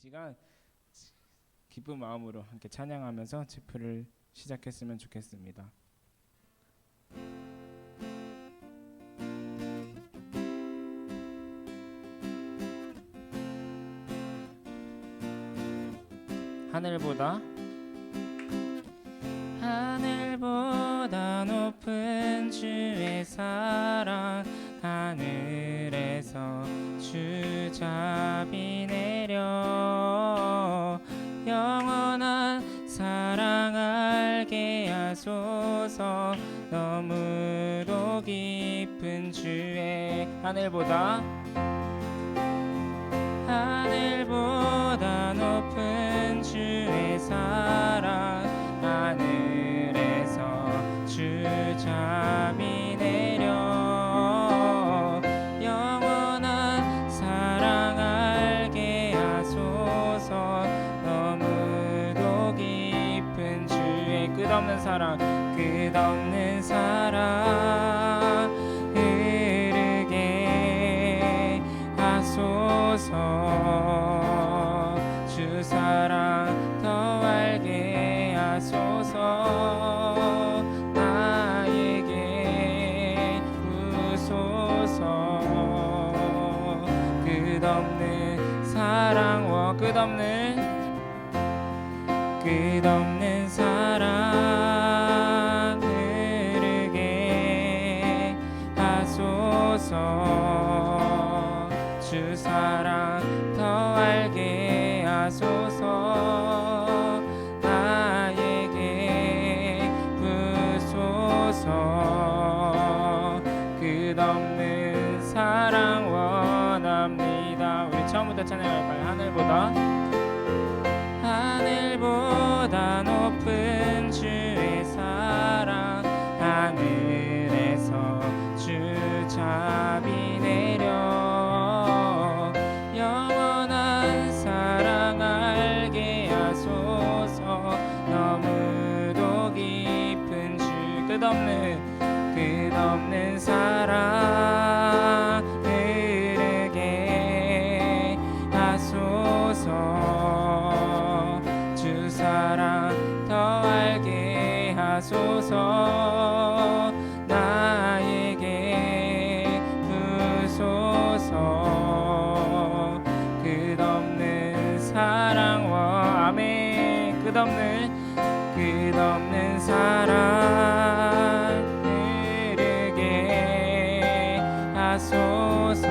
시간 기쁜 마음으로 함께 찬양하면서 집회를 시작했으면 좋겠습니다. 하늘보다 높은 주의 사랑, 하늘에서 주잡이 내려 영원한 사랑 알게 하소서. 너무도 깊은 주의 하늘보다 높은 주의 사랑, 하늘에서 주잡이 내려 영원한 사랑 알게 하소서. 너무도 깊은 주의 끝없는 사랑 흐르게 하소서. 주 사랑 더 알게 하소서. 나에게 부소서. 끝없는 사랑과 끝없는 사랑 흐르게 하소서. 주 사랑 더 알게 하소서. 나에게 부소서. 끝없는 사랑 원합니다. 우리 처음부터 찬양할까요? 하늘보다 높은 주의 사랑, 하늘에서 주잡이 내려 영원한 사랑 알게 하소서. 너무도 깊은 주 끝없는 사랑 흐르게 하소서. 주 사랑 더 알게 하소서. 나에게 부소서. 끝없는 사랑과 아멘. 끝없는 사랑 흐르게 하소서.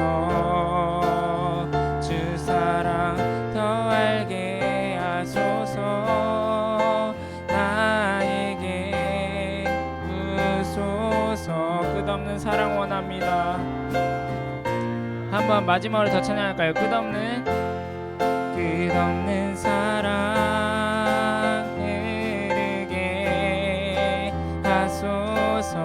주 사랑 더 알게 하소서. 나에게 부소서. 끝없는 사랑 원합니다. 한번 마지막으로 더 찬양할까요? 끝없는 사랑 흐르게 하소서.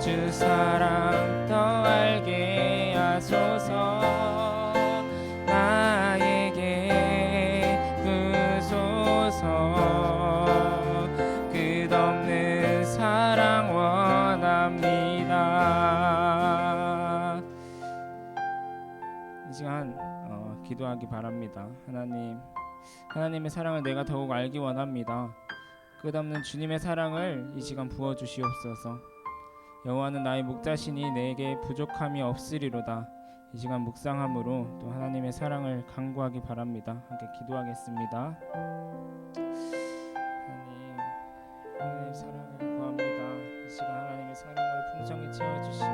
주 사랑 더 알게 하소서. 나에게 부소서. 끝없는 사랑 원합니다. 이 시간 기도하기 바랍니다. 하나님의 사랑을 내가 더욱 알기 원합니다. 끝없는 주님의 사랑을 이 시간 부어주시옵소서. 여호와는 나의 목자시니 내게 부족함이 없으리로다. 이 시간 묵상함으로 또 하나님의 사랑을 간구하기 바랍니다. 함께 기도하겠습니다. 하나님의 사랑을 구합니다. 이 시간 하나님의 사랑으로 풍성히 채워주시고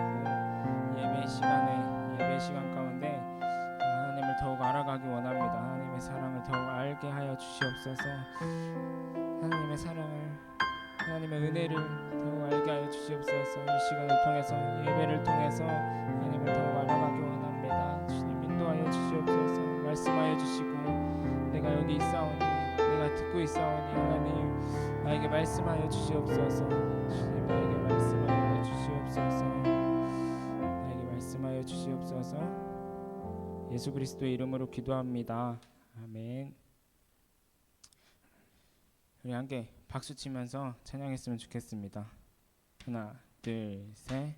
예배 시간 가운데 하나님을 더욱 알아가기 원합니다. 하나님의 사랑을 더욱 알게 하여 주시옵소서. 하나님의 사랑을, 하나님의 은혜를 더욱 알게 하여 주시옵소서. 이 시간을 통해서, 예배를 통해서 하나님을 더욱 알아가기 원합니다. 주님 인도하여 주시옵소서. 말씀하여 주시고 내가 여기 있사오니, 내가 듣고 있사오니 하나님 나에게 말씀하여 주시옵소서. 주님 나에게 말씀하여 주시옵소서. 나에게 말씀하여 주시옵소서. 예수 그리스도의 이름으로 기도합니다. 아멘. 우리 함께 박수 치면서 찬양했으면 좋겠습니다. 하나, 둘, 셋.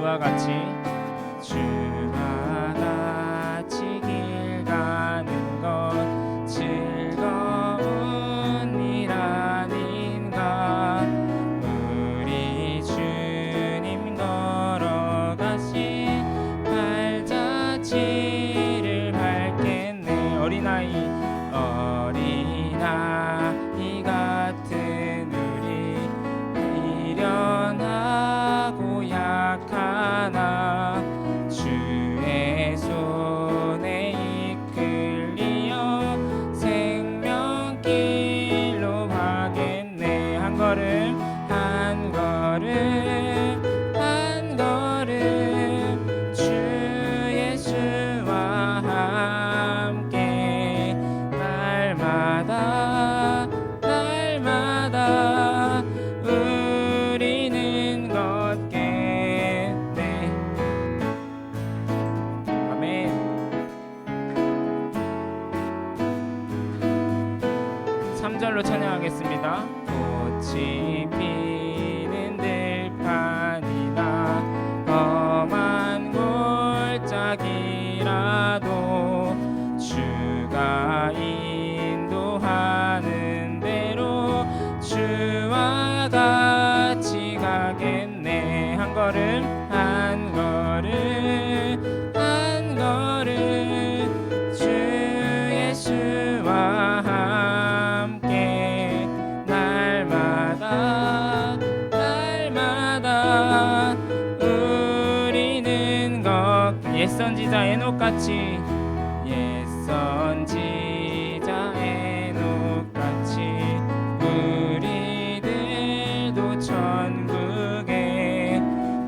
주와 같이 주와 같이 길 가는 것 즐거운 일 아닌가. 우리 주님 걸어가신 발자취를 밟겠네. 어린아이 같은 우리 미련하고 약하나 주의 손에 이끌리어 생명길로 가겠네. 한 걸음 한 걸음 한 걸음 주 예수와 함께 날마다 우리는 걷겠네. 아멘. 3절로 찬양하겠습니다. 꽃이 피는 들판이나 험한 골짜기라도 주가 인도하는 대로 주와 같이 가겠네. 한 걸음 한 걸음 한 걸음 주 예수와 함께 날마다 우리는 옛 선지자 에녹같이 옛 선지자 에녹같이 우리들도 천국에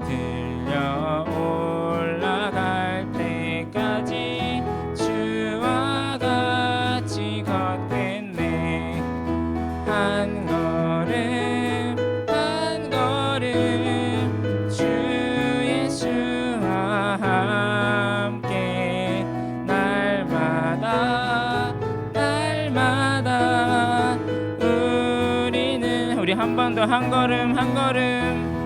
들려 올라갈 때까지 주와 같이 걷겠네. 한 걸음 한 걸음 주 예수와 함께 날마다 우리 한 번 더 한 걸음 한 걸음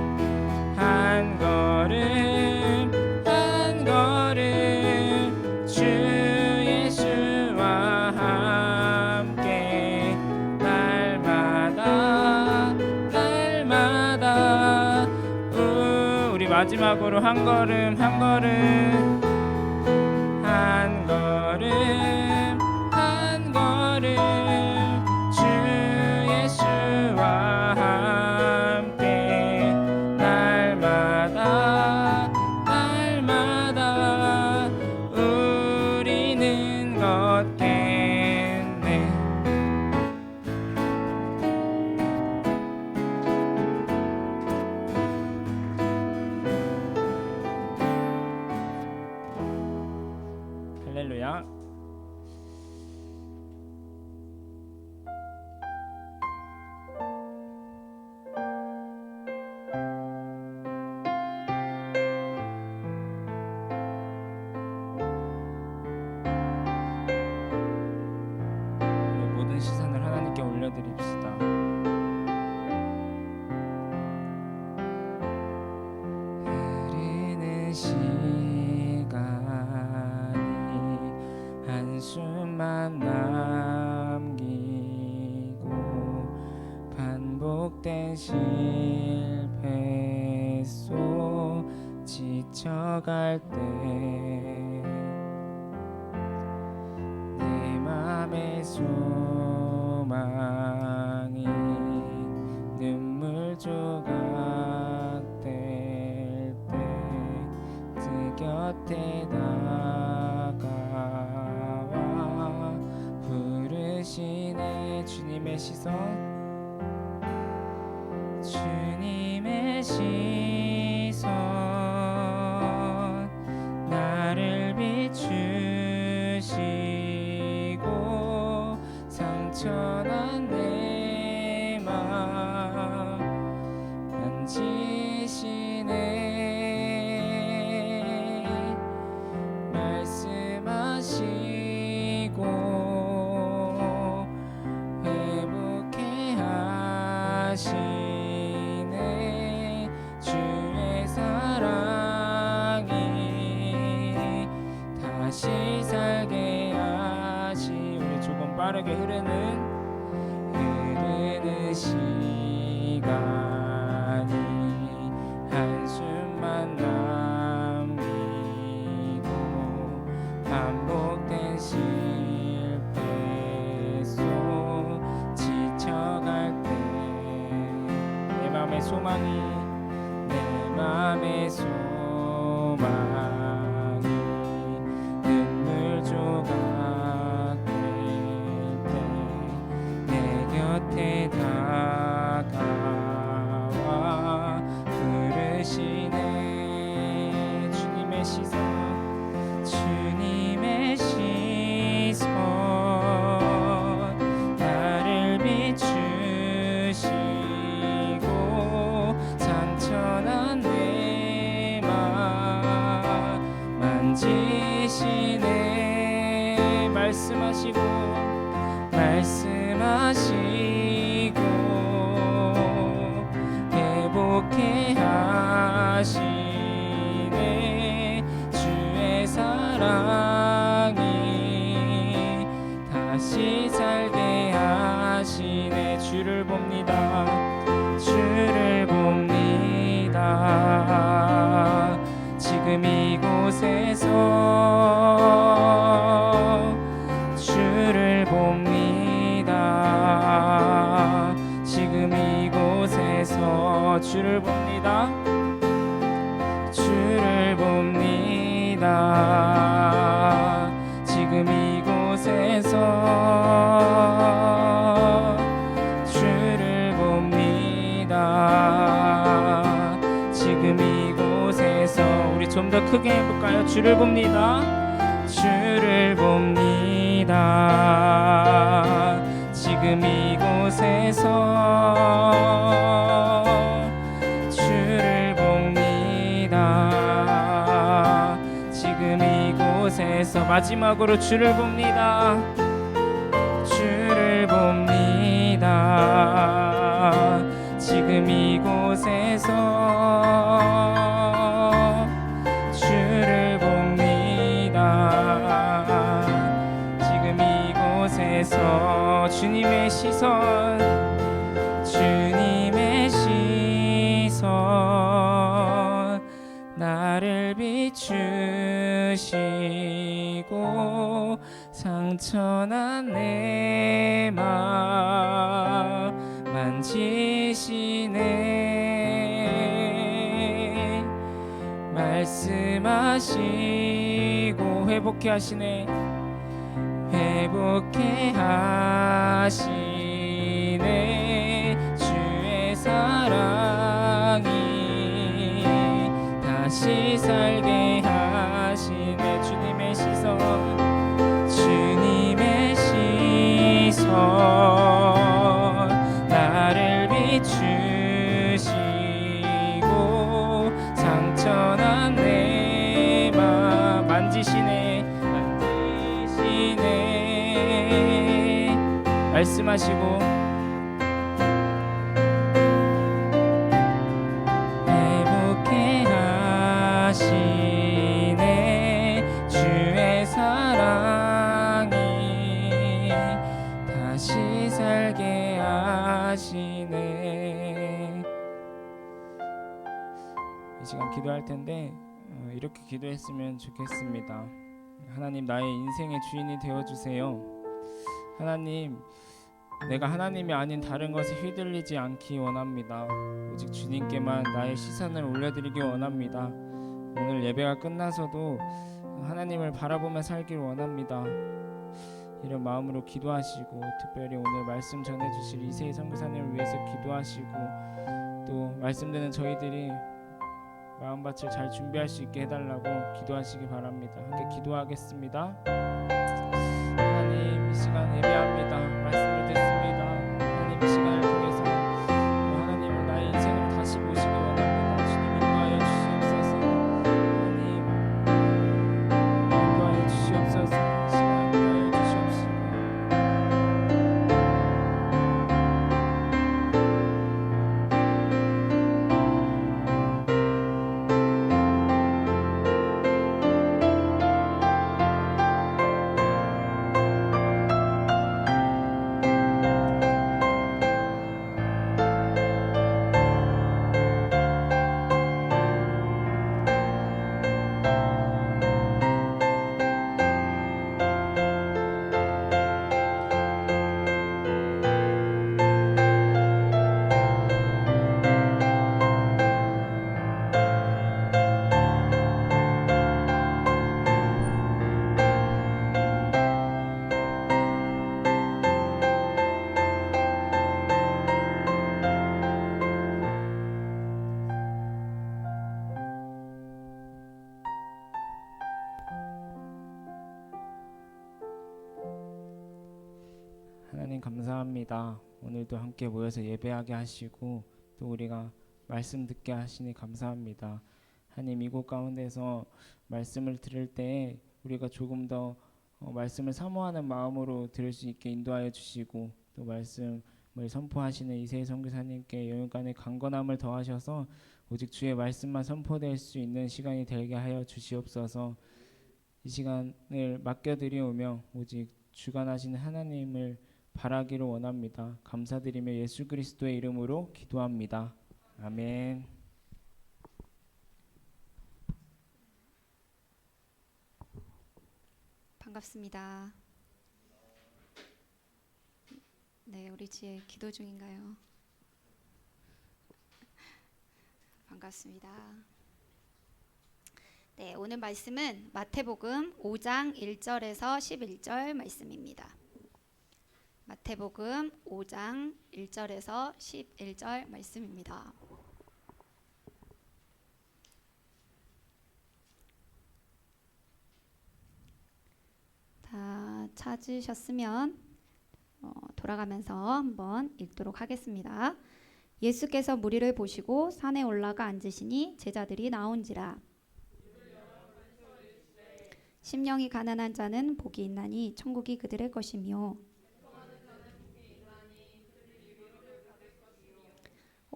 한 걸음 한 걸음 주 예수와 함께 날마다 우리 마지막으로 한 걸음 한 걸음 한 걸음 한 걸음 주 예수와 함께 날마다 우리는 걷겠네. 할렐루야. 모든 시선을 하나님께 올려드립시다. 흐르는 시간이 한숨만 남기고 반복된 실패 속 지쳐갈 때 내 맘의 소망이 눈물 조각 될 때 그 곁에 다가와 부르시네. 주님의 시선 나를 비추시고 상처난 내 맘 만지시네. 말씀하시고 회복해 하시네. 주 빠르게 흐르는 시간이 한숨만 남기고 반복된 실패 속 지쳐갈 때 내 맘의 소망이 눈물 조각 될 때 내 곁에 다가와 부르시네. 주님의 시선 나를 비추시고 상처난 내 맘 만지시네. 말씀하시고 회복해 하시네. 주의 사랑이 다시 살게 하시네. 주를 봅니다. 지금 이곳에서 주를 봅니다. 지금 이곳에서 주를 봅니다. 지금 이곳에서 주를 봅니다. 지금 이곳에서 우리 좀 더 크게 해볼까요? 주를 봅니다. 지금 이곳에서 주를 봅니다. 지금 이곳에서 마지막으로 주를 봅니다. 지금 이곳에서 주를 봅니다. 지금 이곳에서 주님의 시선 나를 비추시고 상처난 내 맘 만지시네. 말씀하시고 회복해 하시네. 주의 사랑이 다시 살게 하시네. 주님의 시선 나를 비추시고 상처난 내 맘 만지시네. 말씀하시고 회복해 하시네. 주의 사랑이 다시 살게 하시네. 이 시간 기도할 텐데 이렇게 기도했으면 좋겠습니다. 하나님, 나의 인생의 주인이 되어주세요. 하나님, 내가 하나님이 아닌 다른 것에 휘둘리지 않기 원합니다. 오직 주님께만 나의 시선을 올려드리기 원합니다. 오늘 예배가 끝나서도 하나님을 바라보며 살길 원합니다. 이런 마음으로 기도하시고, 특별히 오늘 말씀 전해주실 이세희 선교사님을 위해서 기도하시고, 또 말씀 듣는 저희들이 마음밭을 잘 준비할 수 있게 해달라고 기도하시기 바랍니다. 함께 기도하겠습니다. 하나님, 이 시간 예배합니다. 말씀을 듣습니다. 하나님, 이 시간을 통해서 하나님을 나의 인생으로 다시 모시기 원합니다. 주님, 인도하여 주시옵소서. 하나님, 인도하여 주시옵소서. 이 시간 인도하여 주시옵시고, 하나님 감사합니다. 오늘도 함께 모여서 예배하게 하시고 또 우리가 말씀 듣게 하시니 감사합니다. 하나님 이곳 가운데서 말씀을 들을 때 우리가 조금 더 말씀을 사모하는 마음으로 들을 수 있게 인도하여 주시고 또 말씀을 선포하시는 이세희 선교사님께 영육간의 강건함을 더하셔서 오직 주의 말씀만 선포될 수 있는 시간이 되게 하여 주시옵소서. 이 시간을 맡겨드리오며 오직 주관하시는 하나님을 바라기를 원합니다. 감사드리며 예수 그리스도의 이름으로 기도합니다. 아멘. 반갑습니다. 네, 우리 지혜 기도 중인가요? 반갑습니다. 네, 오늘 말씀은 마태복음 5장 1절에서 11절 말씀입니다. 마태복음 5장 1절에서 11절 말씀입니다. 다 찾으셨으면 돌아가면서 한번 읽도록 하겠습니다. 예수께서 무리를 보시고 산에 올라가 앉으시니 제자들이 나온지라. 심령이 가난한 자는 복이 있나니 천국이 그들의 것이며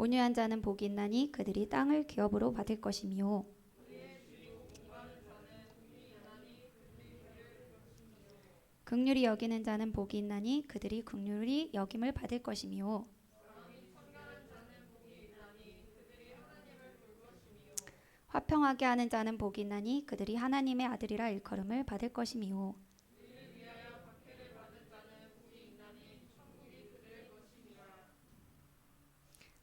온유한 자는 복이 있나니 그들이 땅을 기업으로 받을 것이며 긍휼히 여기는 자는 복이 있나니 그들이 긍휼히 여김을 받을 것이며 화평하게 하는 자는 복이 있나니 그들이 하나님의 아들이라 일컬음을 받을 것이며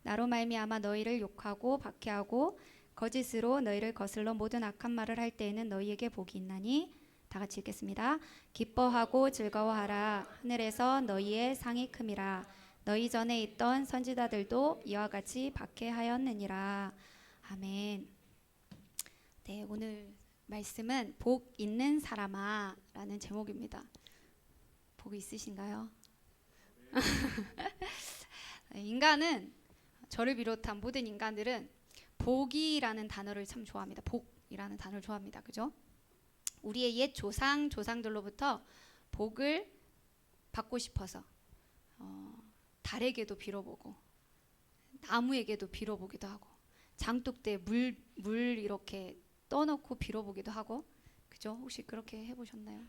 나로 말미암아 너희를 욕하고 박해하고 거짓으로 너희를 거슬러 모든 악한 말을 할 때에는 너희에게 복이 있나니 다 같이 읽겠습니다. 기뻐하고 즐거워하라. 하늘에서 너희의 상이 큼이라. 너희 전에 있던 선지자들도 이와 같이 박해하였느니라. 아멘. 네, 오늘 말씀은 복 있는 사람아 라는 제목입니다. 복 있으신가요? 인간은 저를 비롯한 모든 인간들은 복이라는 단어를 참 좋아합니다. 복이라는 단어를 좋아합니다. 그죠? 우리의 옛 조상들로부터 복을 받고 싶어서 달에게도 빌어보고 나무에게도 빌어보기도 하고 장독대에 물 이렇게 떠놓고 빌어보기도 하고 그죠? 혹시 그렇게 해보셨나요?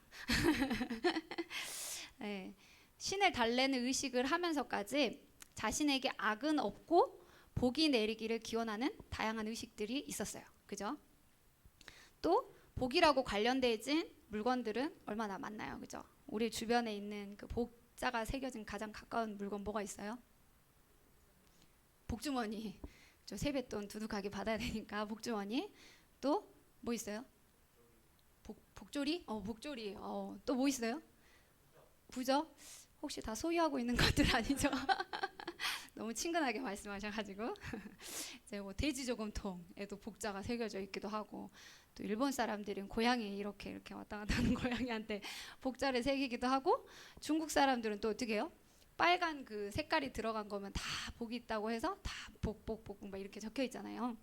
네, 신을 달래는 의식을 하면서까지 자신에게 악은 없고 복이 내리기를 기원하는 다양한 의식들이 있었어요. 그죠? 또 복이라고 관련되어진 물건들은 얼마나 많나요? 그죠? 우리 주변에 있는 그 복자가 새겨진 가장 가까운 물건 뭐가 있어요? 복주머니. 저 세뱃돈 두둑하게 받아야 되니까 복주머니. 또 뭐 있어요? 복조리? 복조리. 또 뭐 있어요? 부적? 혹시 다 소유하고 있는 것들 아니죠? 너무 친근하게 말씀하셔가지고 이제 뭐 돼지저금통에도 복자가 새겨져 있기도 하고 또 일본 사람들은 고양이 이렇게 왔다 갔다 하는 고양이한테 복자를 새기기도 하고 중국 사람들은 또 어떻게 해요? 빨간 그 색깔이 들어간 거면 다 복이 있다고 해서 다 복 막 이렇게 적혀 있잖아요.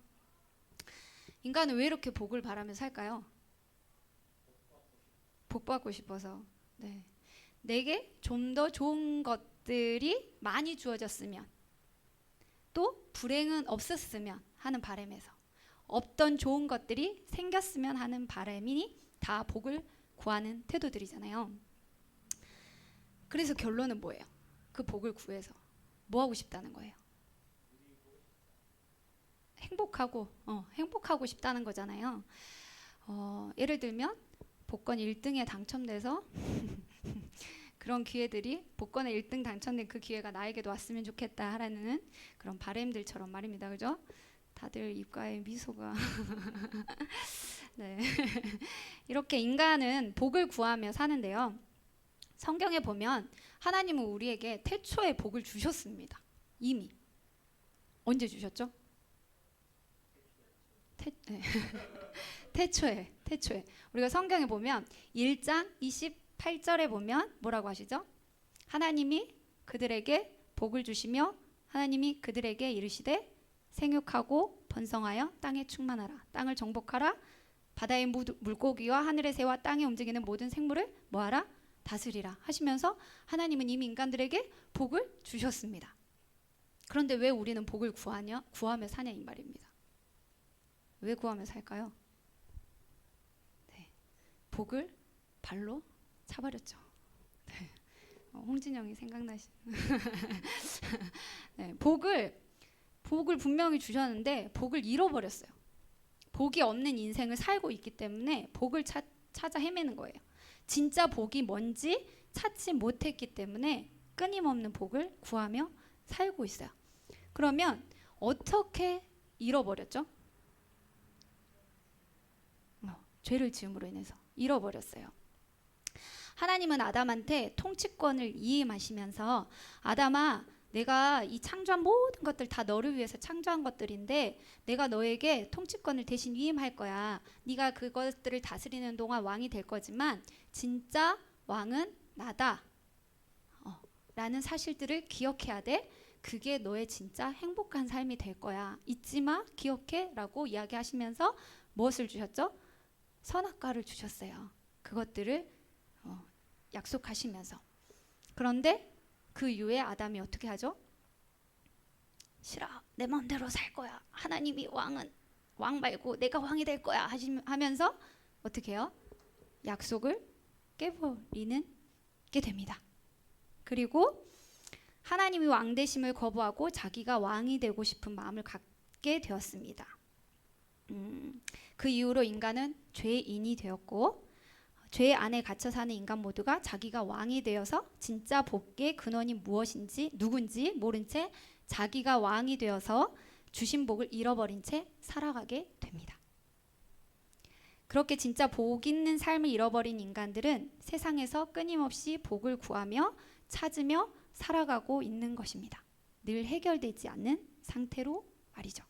인간은 왜 이렇게 복을 바라며 살까요? 복 받고 싶어서. 네. 내게 좀 더 좋은 것들이 많이 주어졌으면 또 불행은 없었으면 하는 바람에서 없던 좋은 것들이 생겼으면 하는 바람이 다 복을 구하는 태도들이잖아요. 그래서 결론은 뭐예요? 그 복을 구해서 뭐 하고 싶다는 거예요? 행복하고 싶다는 거잖아요. 예를 들면 복권 1등에 당첨돼서 그런 기회들이 복권에 1등 당첨된 그 기회가 나에게도 왔으면 좋겠다 하라는 그런 바람들처럼 말입니다. 그죠? 다들 입가에 미소가 네. 이렇게 인간은 복을 구하며 사는데요. 성경에 보면 하나님은 우리에게 태초에 복을 주셨습니다. 이미. 언제 주셨죠? 태초에 우리가 성경에 보면 1장 28절에 보면 뭐라고 하시죠? 하나님이 그들에게 복을 주시며 하나님이 그들에게 이르시되 생육하고 번성하여 땅에 충만하라. 땅을 정복하라. 바다의 물고기와 하늘의 새와 땅에 움직이는 모든 생물을 뭐하라? 다스리라 하시면서 하나님은 이미 인간들에게 복을 주셨습니다. 그런데 왜 우리는 복을 구하며 사냐 이 말입니다. 왜 구하며 살까요? 네, 복을 발로 차버렸죠. 네. 홍진영이 생각나시. 네, 복을 분명히 주셨는데 복을 잃어버렸어요. 복이 없는 인생을 살고 있기 때문에 복을 찾아 헤매는 거예요. 진짜 복이 뭔지 찾지 못했기 때문에 끊임없는 복을 구하며 살고 있어요. 그러면 어떻게 잃어버렸죠? 죄를 지음으로 인해서 잃어버렸어요. 하나님은 아담한테 통치권을 이임하시면서 아담아, 내가 이 창조한 모든 것들 다 너를 위해서 창조한 것들인데 내가 너에게 통치권을 대신 위임할 거야. 네가 그것들을 다스리는 동안 왕이 될 거지만 진짜 왕은 나다. 라는 사실들을 기억해야 돼. 그게 너의 진짜 행복한 삶이 될 거야. 잊지 마, 기억해 라고 이야기하시면서 무엇을 주셨죠? 선악과를 주셨어요. 그것들을 약속하시면서. 그런데 그 이후에 아담이 어떻게 하죠? 싫어, 내 마음대로 살 거야. 하나님이 왕 말고 내가 왕이 될 거야 하면서 어떻게 해요? 약속을 깨버리는 게 됩니다. 그리고 하나님이 왕 되심을 거부하고 자기가 왕이 되고 싶은 마음을 갖게 되었습니다. 그 이후로 인간은 죄인이 되었고 죄 안에 갇혀 사는 인간 모두가 자기가 왕이 되어서 진짜 복의 근원이 무엇인지 누군지 모른 채 자기가 왕이 되어서 주신 복을 잃어버린 채 살아가게 됩니다. 그렇게 진짜 복 있는 삶을 잃어버린 인간들은 세상에서 끊임없이 복을 구하며 찾으며 살아가고 있는 것입니다. 늘 해결되지 않는 상태로 말이죠.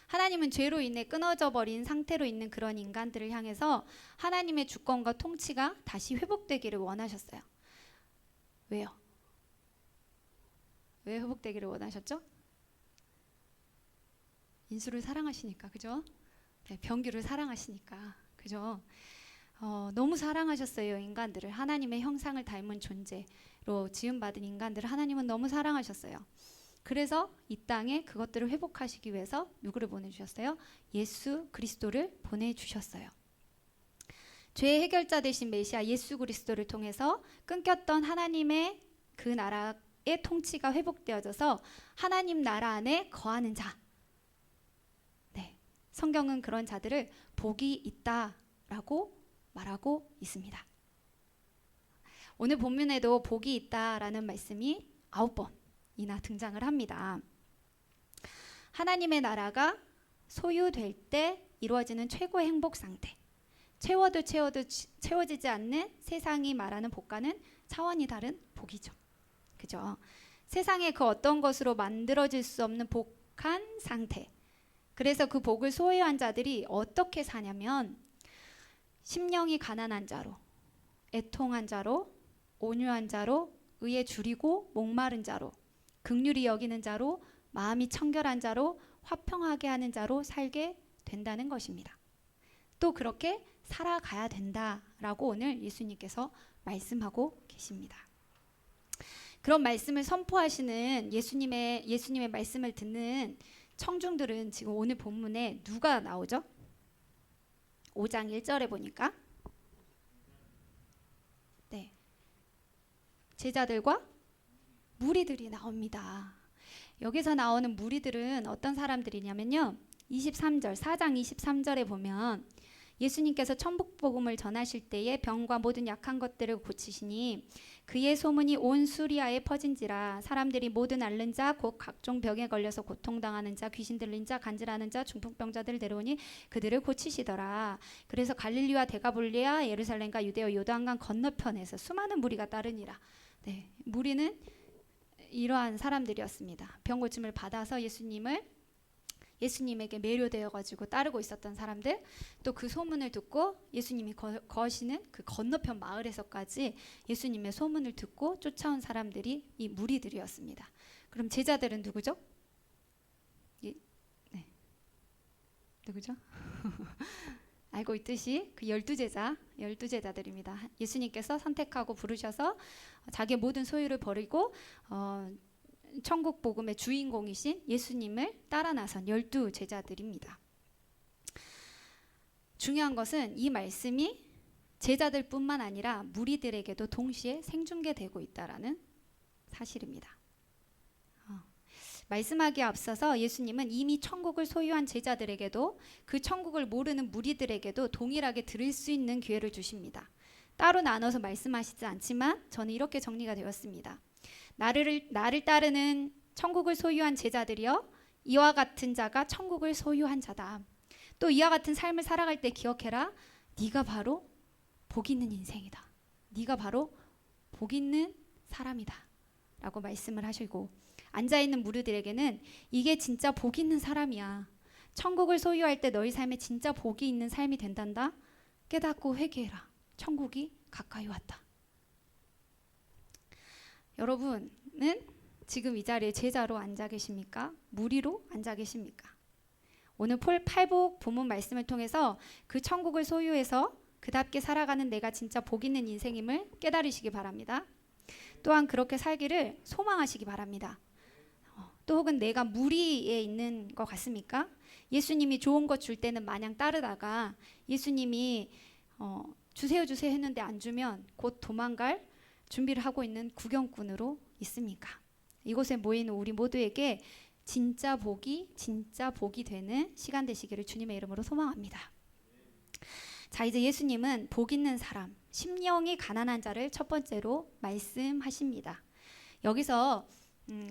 하나님은 죄로 인해 끊어져 버린 상태로 있는 그런 인간들을 향해서 하나님의 주권과 통치가 다시 회복되기를 원하셨어요. 왜요? 왜 회복되기를 원하셨죠? 인수를 사랑하시니까, 그죠? 네, 병규를 사랑하시니까, 그죠? 너무 사랑하셨어요, 인간들을. 하나님의 형상을 닮은 존재로 지음받은 인간들을 하나님은 너무 사랑하셨어요. 그래서 이 땅에 그것들을 회복하시기 위해서 누구를 보내주셨어요? 예수 그리스도를 보내주셨어요. 죄의 해결자 되신 메시아 예수 그리스도를 통해서 끊겼던 하나님의 그 나라의 통치가 회복되어져서 하나님 나라 안에 거하는 자. 네, 성경은 그런 자들을 복이 있다라고 말하고 있습니다. 오늘 본문에도 복이 있다라는 말씀이 9번이나 등장을 합니다. 하나님의 나라가 소유될 때 이루어지는 최고의 행복 상태. 채워도 채워지지 않는 세상이 말하는 복과는 차원이 다른 복이죠. 그죠? 세상의 그 어떤 것으로 만들어질 수 없는 복한 상태. 그래서 그 복을 소유한 자들이 어떻게 사냐면 심령이 가난한 자로, 애통한 자로, 온유한 자로, 의에 줄이고 목마른 자로, 긍휼히 여기는 자로, 마음이 청결한 자로, 화평하게 하는 자로 살게 된다는 것입니다. 또 그렇게 살아가야 된다라고 오늘 예수님께서 말씀하고 계십니다. 그런 말씀을 선포하시는 예수님의 말씀을 듣는 청중들은 지금 오늘 본문에 누가 나오죠? 5장 1절에 보니까 네, 제자들과 무리들이 나옵니다. 여기서 나오는 무리들은 어떤 사람들이냐면요, 4장 23절에 보면 예수님께서 천국복음을 전하실 때에 병과 모든 약한 것들을 고치시니 그의 소문이 온 수리아에 퍼진지라. 사람들이 모든 앓는 자 곧 각종 병에 걸려서 고통당하는 자, 귀신 들린 자, 간질하는 자, 중풍병자들을 데려오니 그들을 고치시더라. 그래서 갈릴리와 데가볼리아, 예루살렘과 유대와 요단강 건너편에서 수많은 무리가 따르니라. 네, 무리는 이러한 사람들이었습니다. 병 고침을 받아서 예수님을 예수님에게 매료되어 가지고 따르고 있었던 사람들, 또 그 소문을 듣고 예수님이 거하시는 그 건너편 마을에서까지 예수님의 소문을 듣고 쫓아온 사람들이 이 무리들이었습니다. 그럼 제자들은 누구죠? 네. 누구죠? 알고 있듯이 그 12제자들입니다. 예수님께서 선택하고 부르셔서 자기의 모든 소유를 버리고 천국 복음의 주인공이신 예수님을 따라 나선 12제자들입니다. 중요한 것은 이 말씀이 제자들뿐만 아니라 무리들에게도 동시에 생중계되고 있다라는 사실입니다. 말씀하기에 앞서서 예수님은 이미 천국을 소유한 제자들에게도 그 천국을 모르는 무리들에게도 동일하게 들을 수 있는 기회를 주십니다. 따로 나눠서 말씀하시지 않지만 저는 이렇게 정리가 되었습니다. 나를 따르는 천국을 소유한 제자들이여, 이와 같은 자가 천국을 소유한 자다. 또 이와 같은 삶을 살아갈 때 기억해라. 네가 바로 복 있는 인생이다. 네가 바로 복 있는 사람이다. 라고 말씀을 하시고, 앉아있는 무리들에게는 이게 진짜 복 있는 사람이야. 천국을 소유할 때 너희 삶에 진짜 복이 있는 삶이 된단다. 깨닫고 회개해라. 천국이 가까이 왔다. 여러분은 지금 이 자리에 제자로 앉아 계십니까? 무리로 앉아 계십니까? 오늘 팔복 본문 말씀을 통해서 그 천국을 소유해서 그답게 살아가는 내가 진짜 복 있는 인생임을 깨달으시기 바랍니다. 또한 그렇게 살기를 소망하시기 바랍니다. 또 혹은 내가 무리에 있는 것 같습니까? 예수님이 좋은 것 줄 때는 마냥 따르다가 예수님이 주세요 했는데 안 주면 곧 도망갈 준비를 하고 있는 구경꾼으로 있습니까? 이곳에 모이는 우리 모두에게 진짜 복이 되는 시간 되시기를 주님의 이름으로 소망합니다. 자, 이제 예수님은 복 있는 사람, 심령이 가난한 자를 첫 번째로 말씀하십니다. 여기서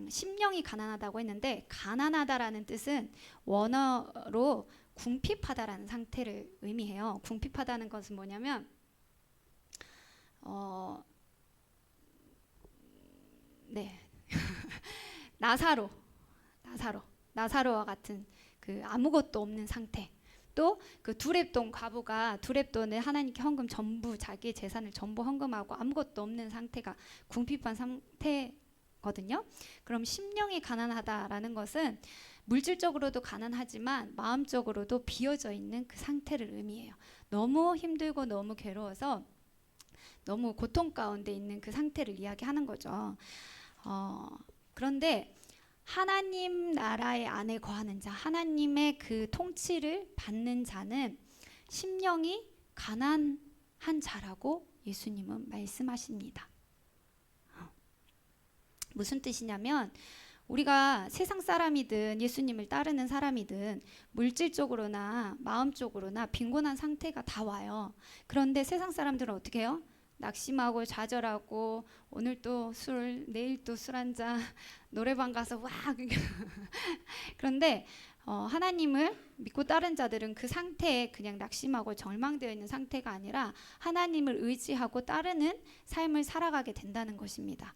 심령이 가난하다고 했는데, 가난하다라는 뜻은 원어로 궁핍하다라는 상태를 의미해요. 궁핍하다는 것은 뭐냐면 나사로와 같은 그 아무것도 없는 상태. 또 그 두렙돈 과부가 두렙돈을 하나님께 헌금 전부, 자기의 재산을 전부 헌금하고 아무것도 없는 상태가 궁핍한 상태거든요. 그럼 심령이 가난하다라는 것은 물질적으로도 가난하지만 마음적으로도 비어져 있는 그 상태를 의미해요. 너무 힘들고 너무 괴로워서 너무 고통 가운데 있는 그 상태를 이야기하는 거죠. 그런데 하나님 나라의 안에 거하는 자, 하나님의 그 통치를 받는 자는 심령이 가난한 자라고 예수님은 말씀하십니다. 무슨 뜻이냐면, 우리가 세상 사람이든 예수님을 따르는 사람이든 물질적으로나 마음적으로나 빈곤한 상태가 다 와요. 그런데 세상 사람들은 어떻게 해요? 낙심하고 좌절하고 오늘 또 술, 내일 또 술 한잔, 노래방 가서 와. 그런데 하나님을 믿고 따른 자들은 그 상태에 그냥 낙심하고 절망되어 있는 상태가 아니라 하나님을 의지하고 따르는 삶을 살아가게 된다는 것입니다.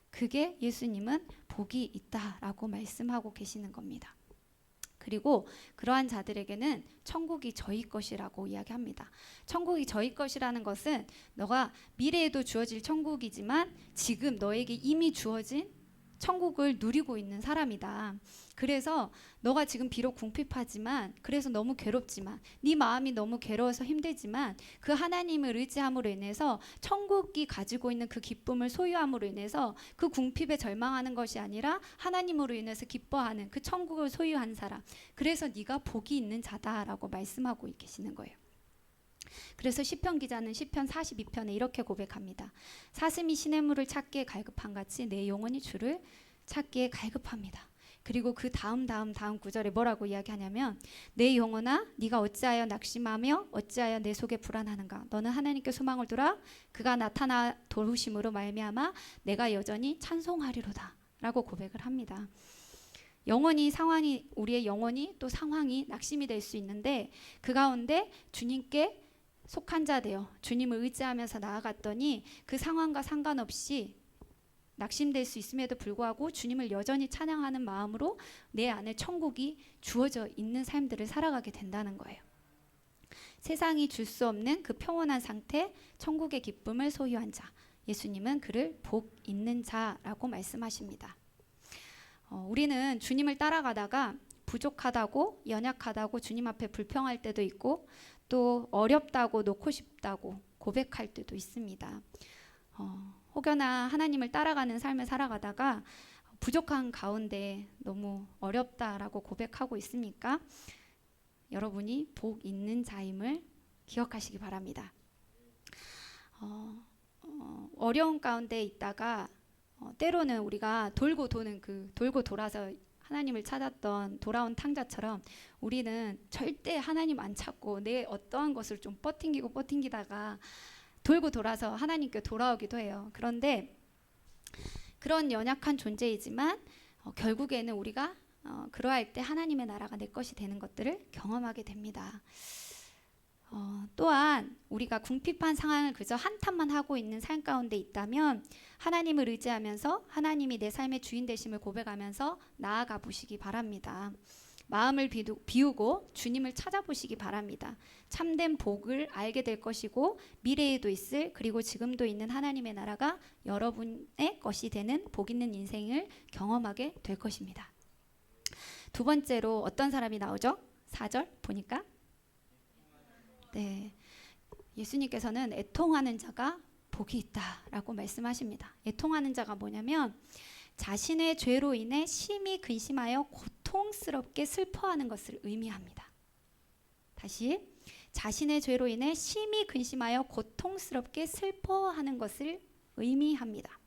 그게 예수님은 복이 있다라고 말씀하고 계시는 겁니다. 그리고 그러한 자들에게는 천국이 저희 것이라고 이야기합니다. 천국이 저희 것이라는 것은 너가 미래에도 주어질 천국이지만 지금 너에게 이미 주어진 천국을 누리고 있는 사람이다. 그래서 너가 지금 비록 궁핍하지만, 그래서 너무 괴롭지만, 네 마음이 너무 괴로워서 힘들지만 그 하나님을 의지함으로 인해서 천국이 가지고 있는 그 기쁨을 소유함으로 인해서 그 궁핍에 절망하는 것이 아니라 하나님으로 인해서 기뻐하는 그 천국을 소유한 사람, 그래서 네가 복이 있는 자다라고 말씀하고 계시는 거예요. 그래서 시편 기자는 시편 42편에 이렇게 고백합니다. 사슴이 시냇물을 찾기에 갈급한 같이 내 영혼이 주를 찾기에 갈급합니다. 그리고 그 다음 구절에 뭐라고 이야기하냐면, 내 영혼아 네가 어찌하여 낙심하며 어찌하여 내 속에 불안하는가. 너는 하나님께 소망을 두라. 그가 나타나 도우심으로 말미암아 내가 여전히 찬송하리로다 라고 고백을 합니다. 우리의 영혼이 또 상황이 낙심이 될 수 있는데, 그 가운데 주님께 속한 자 되어 주님을 의지하면서 나아갔더니 그 상황과 상관없이 낙심될 수 있음에도 불구하고 주님을 여전히 찬양하는 마음으로 내 안에 천국이 주어져 있는 삶들을 살아가게 된다는 거예요. 세상이 줄 수 없는 그 평온한 상태, 천국의 기쁨을 소유한 자, 예수님은 그를 복 있는 자라고 말씀하십니다. 우리는 주님을 따라가다가 부족하다고, 연약하다고 주님 앞에 불평할 때도 있고, 또 어렵다고, 놓고 싶다고 고백할 때도 있습니다. 혹여나 하나님을 따라가는 삶을 살아가다가 부족한 가운데 너무 어렵다라고 고백하고 있습니까? 여러분이 복 있는 자임을 기억하시기 바랍니다. 어려운 가운데 있다가 때로는 우리가 돌고 도는 돌고 돌아서 하나님을 찾았던 돌아온 탕자처럼 우리는 절대 하나님 안 찾고 내 어떠한 것을 좀 버팅기다가 돌고 돌아서 하나님께 돌아오기도 해요. 그런데 그런 연약한 존재이지만 결국에는 우리가 그러할 때 하나님의 나라가 내 것이 되는 것들을 경험하게 됩니다. 또한 우리가 궁핍한 상황을 그저 한탄만 하고 있는 삶 가운데 있다면 하나님을 의지하면서 하나님이 내 삶의 주인 되심을 고백하면서 나아가 보시기 바랍니다. 마음을 비우고 주님을 찾아보시기 바랍니다. 참된 복을 알게 될 것이고 미래에도 있을, 그리고 지금도 있는 하나님의 나라가 여러분의 것이 되는 복 있는 인생을 경험하게 될 것입니다. 두 번째로 어떤 사람이 나오죠? 4절 보니까 네, 예수님께서는 애통하는 자가 복이 있다라고 말씀하십니다. 애통하는 자가 뭐냐면 자신의 죄로 인해 심히 근심하여 고통스럽게 슬퍼하는 것을 의미합니다. 다시, 자신의 죄로 인해 심히 근심하여 고통스럽게 슬퍼하는 것을 의미합니다.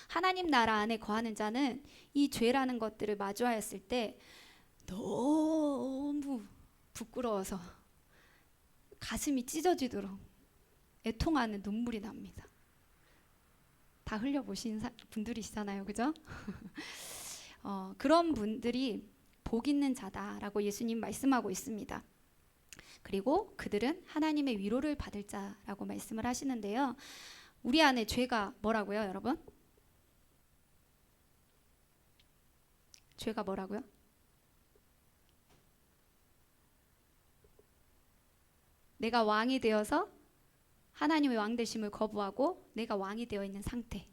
하나님 나라 안에 거하는 자는 이 죄라는 것들을 마주하였을 때 너무 부끄러워서 가슴이 찢어지도록 애통하는 눈물이 납니다. 다 흘려보신 분들이시잖아요, 그죠? 그런 분들이 복 있는 자다라고 예수님 말씀하고 있습니다. 그리고 그들은 하나님의 위로를 받을 자라고 말씀을 하시는데요. 우리 안에 죄가 뭐라고요, 여러분? 죄가 뭐라고요? 내가 왕이 되어서 하나님의 왕 되심을 거부하고 내가 왕이 되어 있는 상태.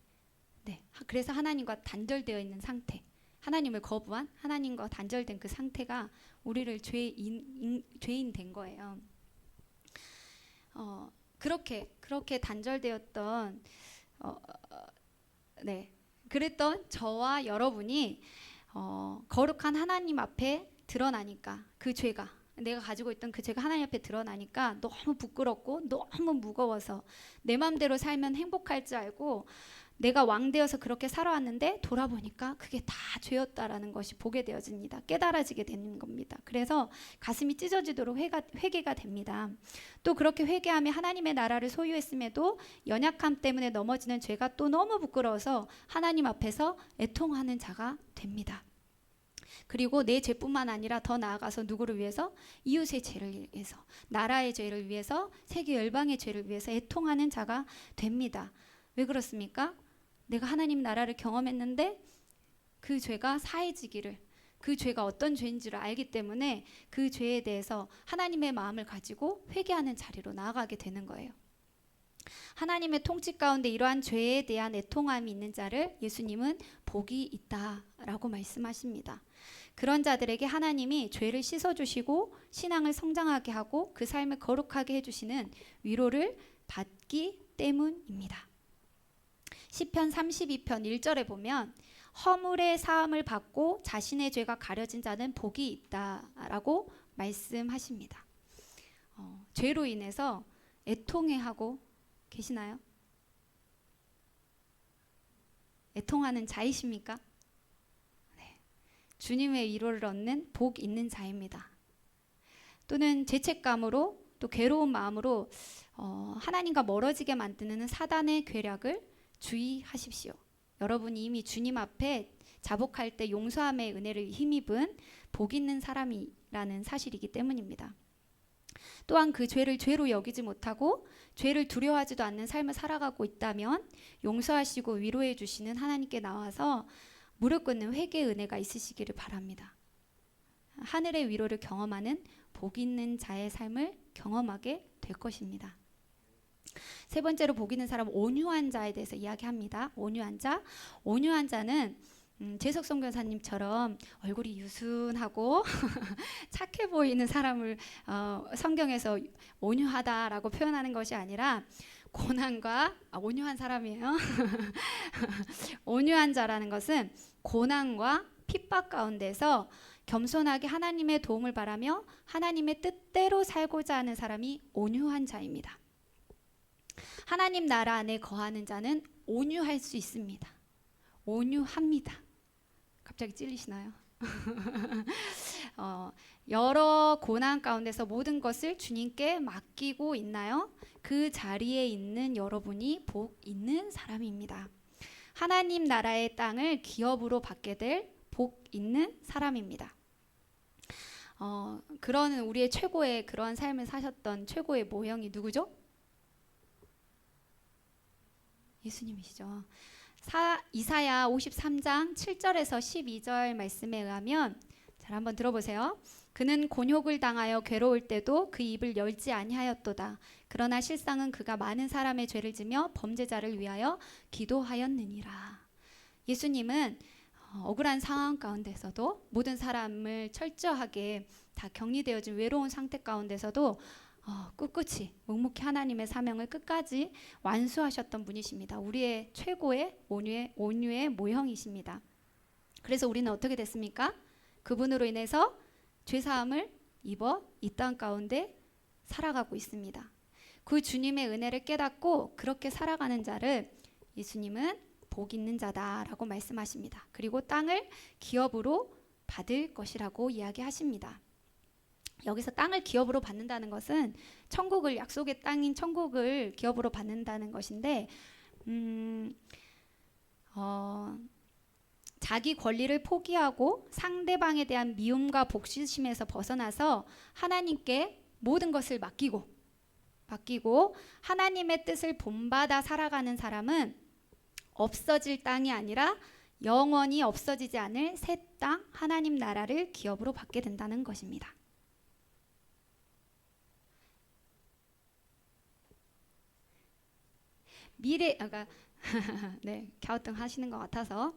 네, 그래서 하나님과 단절되어 있는 상태. 하나님을 거부한, 하나님과 단절된 그 상태가 우리를 죄인 된 거예요. 그렇게 단절되었던 그랬던 저와 여러분이 거룩한 하나님 앞에 드러나니까 그 죄가, 내가 가지고 있던 그 죄가 하나님 앞에 드러나니까 너무 부끄럽고 너무 무거워서 내 맘대로 살면 행복할 줄 알고 내가 왕 되어서 그렇게 살아왔는데 돌아보니까 그게 다 죄였다라는 것이 보게 되어집니다. 깨달아지게 되는 겁니다. 그래서 가슴이 찢어지도록 회개가 됩니다. 또 그렇게 회개하며 하나님의 나라를 소유했음에도 연약함 때문에 넘어지는 죄가 또 너무 부끄러워서 하나님 앞에서 애통하는 자가 됩니다. 그리고 내 죄뿐만 아니라 더 나아가서 누구를 위해서? 이웃의 죄를 위해서, 나라의 죄를 위해서, 세계 열방의 죄를 위해서 애통하는 자가 됩니다. 왜 그렇습니까? 내가 하나님 나라를 경험했는데 그 죄가 사해지기를, 그 죄가 어떤 죄인지를 알기 때문에 그 죄에 대해서 하나님의 마음을 가지고 회개하는 자리로 나아가게 되는 거예요. 하나님의 통치 가운데 이러한 죄에 대한 애통함이 있는 자를 예수님은 복이 있다라고 말씀하십니다. 그런 자들에게 하나님이 죄를 씻어주시고 신앙을 성장하게 하고 그 삶을 거룩하게 해주시는 위로를 받기 때문입니다. 시편 32편 1절에 보면 허물의 사함을 받고 자신의 죄가 가려진 자는 복이 있다라고 말씀하십니다. 죄로 인해서 애통해하고 계시나요? 애통하는 자이십니까? 네. 주님의 위로를 얻는 복 있는 자입니다. 또는 죄책감으로 또 괴로운 마음으로 하나님과 멀어지게 만드는 사단의 괴략을 주의하십시오. 여러분이 이미 주님 앞에 자복할 때 용서함의 은혜를 힘입은 복 있는 사람이라는 사실이기 때문입니다. 또한 그 죄를 죄로 여기지 못하고 죄를 두려워하지도 않는 삶을 살아가고 있다면 용서하시고 위로해 주시는 하나님께 나와서 무릎 꿇는 회개의 은혜가 있으시기를 바랍니다. 하늘의 위로를 경험하는 복 있는 자의 삶을 경험하게 될 것입니다. 세 번째로 복 있는 사람, 온유한 자에 대해서 이야기합니다. 온유한 자. 온유한 자는 재석 선교사님처럼 얼굴이 유순하고 착해 보이는 사람을 성경에서 온유하다라고 표현하는 것이 아니라 고난과 온유한 사람이에요. 온유한 자라는 것은 고난과 핍박 가운데서 겸손하게 하나님의 도움을 바라며 하나님의 뜻대로 살고자 하는 사람이 온유한 자입니다. 하나님 나라 안에 거하는 자는 온유할 수 있습니다. 온유합니다. 갑자기 찔리시나요? 여러 고난 가운데서 모든 것을 주님께 맡기고 있나요? 그 자리에 있는 여러분이 복 있는 사람입니다. 하나님 나라의 땅을 기업으로 받게 될 복 있는 사람입니다. 그런 우리의 최고의 그런 삶을 사셨던 최고의 모형이 누구죠? 예수님이시죠. 이사야 53장 7절에서 12절 말씀에 의하면 잘 한번 들어보세요. 그는 곤욕을 당하여 괴로울 때도 그 입을 열지 아니하였도다. 그러나 실상은 그가 많은 사람의 죄를 지며 범죄자를 위하여 기도하였느니라. 예수님은 억울한 상황 가운데서도 모든 사람을 철저하게 다 격리되어진 외로운 상태 가운데서도 꿋꿋이 묵묵히 하나님의 사명을 끝까지 완수하셨던 분이십니다. 우리의 최고의 온유의 모형이십니다. 그래서 우리는 어떻게 됐습니까? 그분으로 인해서 죄사함을 입어 이 땅 가운데 살아가고 있습니다. 그 주님의 은혜를 깨닫고 그렇게 살아가는 자를 예수님은 복 있는 자다라고 말씀하십니다. 그리고 땅을 기업으로 받을 것이라고 이야기하십니다. 여기서 땅을 기업으로 받는다는 것은 천국을, 약속의 땅인 천국을 기업으로 받는다는 것인데 자기 권리를 포기하고 상대방에 대한 미움과 복수심에서 벗어나서 하나님께 모든 것을 맡기고 하나님의 뜻을 본받아 살아가는 사람은 없어질 땅이 아니라 영원히 없어지지 않을 새 땅, 하나님 나라를 기업으로 받게 된다는 것입니다. 네, 갸우뚱 하시는 것 같아서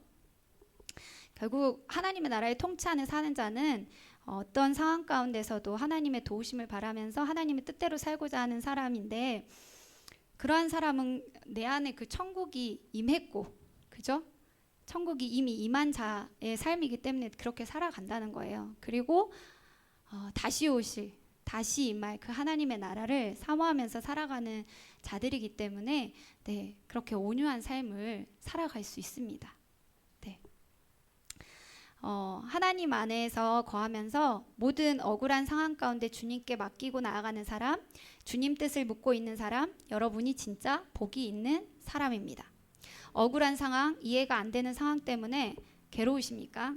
결국 하나님의 나라에 통치하는 사는 자는 어떤 상황 가운데서도 하나님의 도우심을 바라면서 하나님의 뜻대로 살고자 하는 사람인데, 그러한 사람은 내 안에 그 천국이 임했고, 그죠? 천국이 이미 임한 자의 삶이기 때문에 그렇게 살아간다는 거예요. 그리고 다시 임할 그 하나님의 나라를 사모하면서 살아가는 자들이기 때문에 그렇게 온유한 삶을 살아갈 수 있습니다. 하나님 안에서 거하면서 모든 억울한 상황 가운데 주님께 맡기고 나아가는 사람, 주님 뜻을 묻고 있는 사람, 여러분이 진짜 복이 있는 사람입니다. 억울한 상황, 이해가 안 되는 상황 때문에 괴로우십니까?